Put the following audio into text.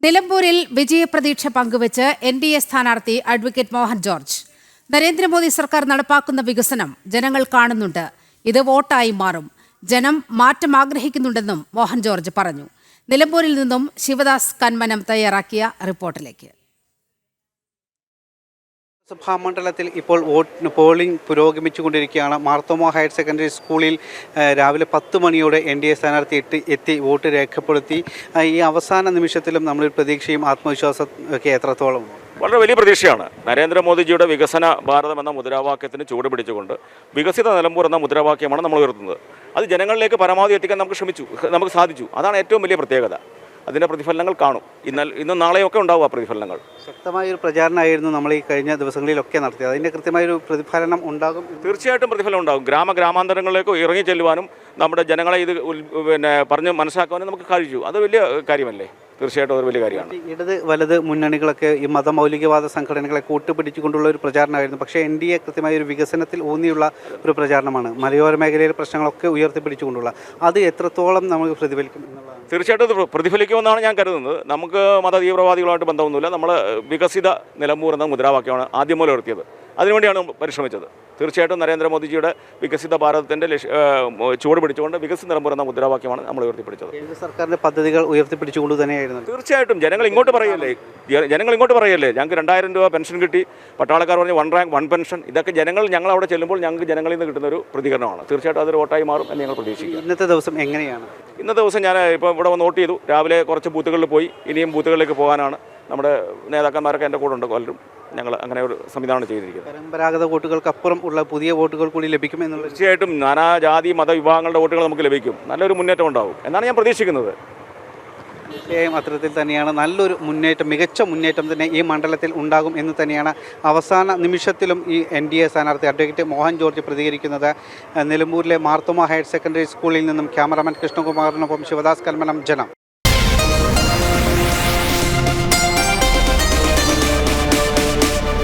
നിലമ്പൂരിൽ വിജയപ്രതീക്ഷ പങ്കുവച്ച് NDA സ്ഥാനാർത്ഥി അഡ്വക്കേറ്റ് മോഹൻ ജോർജ്. നരേന്ദ്രമോദി സർക്കാർ നടപ്പാക്കുന്ന വികസനം ജനങ്ങൾ കാണുന്നുണ്ട്. ഇത് വോട്ടായി മാറും. ജനം മാറ്റം ആഗ്രഹിക്കുന്നുണ്ടെന്നും മോഹൻ ജോർജ് പറഞ്ഞു. നിലമ്പൂരിൽ നിന്നും ശിവദാസ് കന്മനം തയ്യാറാക്കിയ റിപ്പോർട്ടിലേക്ക്. സഭാ മണ്ഡലത്തിൽ ഇപ്പോൾ പോളിംഗ് പുരോഗമിച്ചുകൊണ്ടിരിക്കുകയാണ്. മാർത്തോമ ഹയർ സെക്കൻഡറി സ്കൂളിൽ രാവിലെ 10 മണിയോടെ NDA സ്ഥാനാർത്ഥി എത്തി വോട്ട് രേഖപ്പെടുത്തി. ഈ അവസാന നിമിഷത്തിലും നമ്മളൊരു പ്രതീക്ഷയും ആത്മവിശ്വാസം ഒക്കെ എത്രത്തോളം? വളരെ വലിയ പ്രതീക്ഷയാണ്. നരേന്ദ്രമോദിജിയുടെ വികസന ഭാരതം എന്ന മുദ്രാവാക്യത്തിന് ചൂട് പിടിച്ചുകൊണ്ട് വികസിത നിലമ്പൂർ എന്ന മുദ്രാവാക്യമാണ് നമ്മൾ ഉയർത്തുന്നത്. അത് ജനങ്ങളിലേക്ക് പരമാവധി എത്തിക്കാൻ നമുക്ക് സാധിച്ചു. അതാണ് ഏറ്റവും വലിയ പ്രത്യേകത. അതിൻ്റെ പ്രതിഫലനങ്ങൾ കാണും. ഇന്നും നാളെയൊക്കെ ഉണ്ടാവും ആ പ്രതിഫലനങ്ങൾ. ശക്തമായൊരു പ്രചാരണമായിരുന്നു നമ്മൾ ഈ കഴിഞ്ഞ ദിവസങ്ങളിലൊക്കെ നടത്തിയത്. അതിൻ്റെ കൃത്യമായൊരു പ്രതിഫലനം ഉണ്ടാകും. തീർച്ചയായിട്ടും പ്രതിഫലം ഉണ്ടാകും. ഗ്രാമാന്തരങ്ങളിലേക്ക് ഇറങ്ങി ചെല്ലുവാനും നമ്മുടെ ജനങ്ങളെ ഇത് പറഞ്ഞ് മനസ്സിലാക്കുവാനും നമുക്ക് കഴിച്ചു. അത് വലിയ കാര്യമല്ലേ? തീർച്ചയായിട്ടും ഒരു വലിയ കാര്യമാണ്. ഇടത് വലത് മുന്നണികളൊക്കെ ഈ മതമൗലികവാദ സംഘടനകളെ കൂട്ടുപിടിച്ചുകൊണ്ടുള്ള ഒരു പ്രചാരണമായിരുന്നു. പക്ഷേ NDA കൃത്യമായ ഒരു വികസനത്തിൽ ഊന്നിയുള്ള ഒരു പ്രചാരണമാണ്. മലയോര മേഖലയിലെ പ്രശ്നങ്ങളൊക്കെ ഉയർത്തിപ്പിടിച്ചുകൊണ്ടുള്ള അത് എത്രത്തോളം നമുക്ക് പ്രതിഫലിക്കും എന്നുള്ളതാണ്. തീർച്ചയായിട്ടും അത് പ്രതിഫലിക്കുമെന്നാണ് ഞാൻ കരുതുന്നത്. നമുക്ക് മതതീവ്രവാദികളുമായിട്ട് ബന്ധമൊന്നുമില്ല. നമ്മൾ വികസിത നിലമ്പൂർ എന്ന മുദ്രാവാക്യമാണ് ആദ്യം മുതൽ ഉയർത്തിയത്. അതിനുവേണ്ടിയാണ് പരിശ്രമിച്ചത്. തീർച്ചയായിട്ടും നരേന്ദ്രമോദിജിയുടെ വികസിത ഭാരതത്തിൻ്റെ ചുവട് പിടിച്ചുകൊണ്ട് വികസിത നിലമ്പൂർ എന്ന മുദ്രാവാക്യമാണ് നമ്മൾ ഉയർത്തിപ്പിടിച്ചത്. കേന്ദ്ര സർക്കാരിൻ്റെ പദ്ധതികൾ ഉയർത്തിപ്പിടിച്ചുകൊണ്ട് തന്നെയായിരുന്നു. തീർച്ചയായിട്ടും ജനങ്ങൾ ഇങ്ങോട്ട് പറയല്ലേ, ഞങ്ങൾക്ക് 2000 രൂപ പെൻഷൻ കിട്ടി, പട്ടാളക്കാർ പറഞ്ഞ് 1 റാങ്ക് 1 പെൻഷൻ. ഇതൊക്കെ ഞങ്ങൾ അവിടെ ചെല്ലുമ്പോൾ ഞങ്ങൾക്ക് ജനങ്ങളിൽ നിന്ന് കിട്ടുന്ന ഒരു പ്രതികരണമാണ്. തീർച്ചയായിട്ടും അതൊരു വോട്ടായി മാറും എന്ന് ഞങ്ങൾ പ്രതീക്ഷിക്കും. ഇന്നത്തെ ദിവസം എങ്ങനെയാണ്? ഇന്നത്തെ ദിവസം ഞാൻ ഇപ്പോൾ ഇവിടെ വന്ന് വോട്ട് ചെയ്തു. രാവിലെ കുറച്ച് ബൂത്തുകളിൽ പോയി. ഇനിയും ബൂത്തുകളിലേക്ക് പോകാനാണ്. നമ്മുടെ നേതാക്കന്മാരൊക്കെ എൻ്റെ കൂടെ ഉണ്ട്. പലരും ഞങ്ങൾ അങ്ങനെ ഒരു സംവിധാനം ചെയ്തിരിക്കുന്നത്. പരമ്പരാഗത വോട്ടുകൾക്കപ്പുറം ഉള്ള പുതിയ വോട്ടുകൾ കൂടി ലഭിക്കും എന്നുള്ള. തീർച്ചയായിട്ടും നാനാജാതി മതവിഭാഗങ്ങളുടെ വോട്ടുകൾ നമുക്ക് ലഭിക്കും. നല്ലൊരു മുന്നേറ്റം ഉണ്ടാവും എന്നാണ് ഞാൻ പ്രതീക്ഷിക്കുന്നത്. തീർച്ചയായും അത്തരത്തിൽ തന്നെയാണ്. നല്ലൊരു മുന്നേറ്റം, മികച്ച മുന്നേറ്റം തന്നെ ഈ മണ്ഡലത്തിൽ ഉണ്ടാകും എന്ന് തന്നെയാണ് അവസാന നിമിഷത്തിലും ഈ NDA സ്ഥാനാർത്ഥി അഡ്വക്കേറ്റ് മോഹൻ ജോർജ് പ്രതികരിക്കുന്നത്. നിലമ്പൂരിലെ മാർത്തോമ ഹയർ സെക്കൻഡറി സ്കൂളിൽ നിന്നും ക്യാമറാമാൻ കൃഷ്ണകുമാറിനൊപ്പം ശിവദാസ് കന്മനം, ജനം.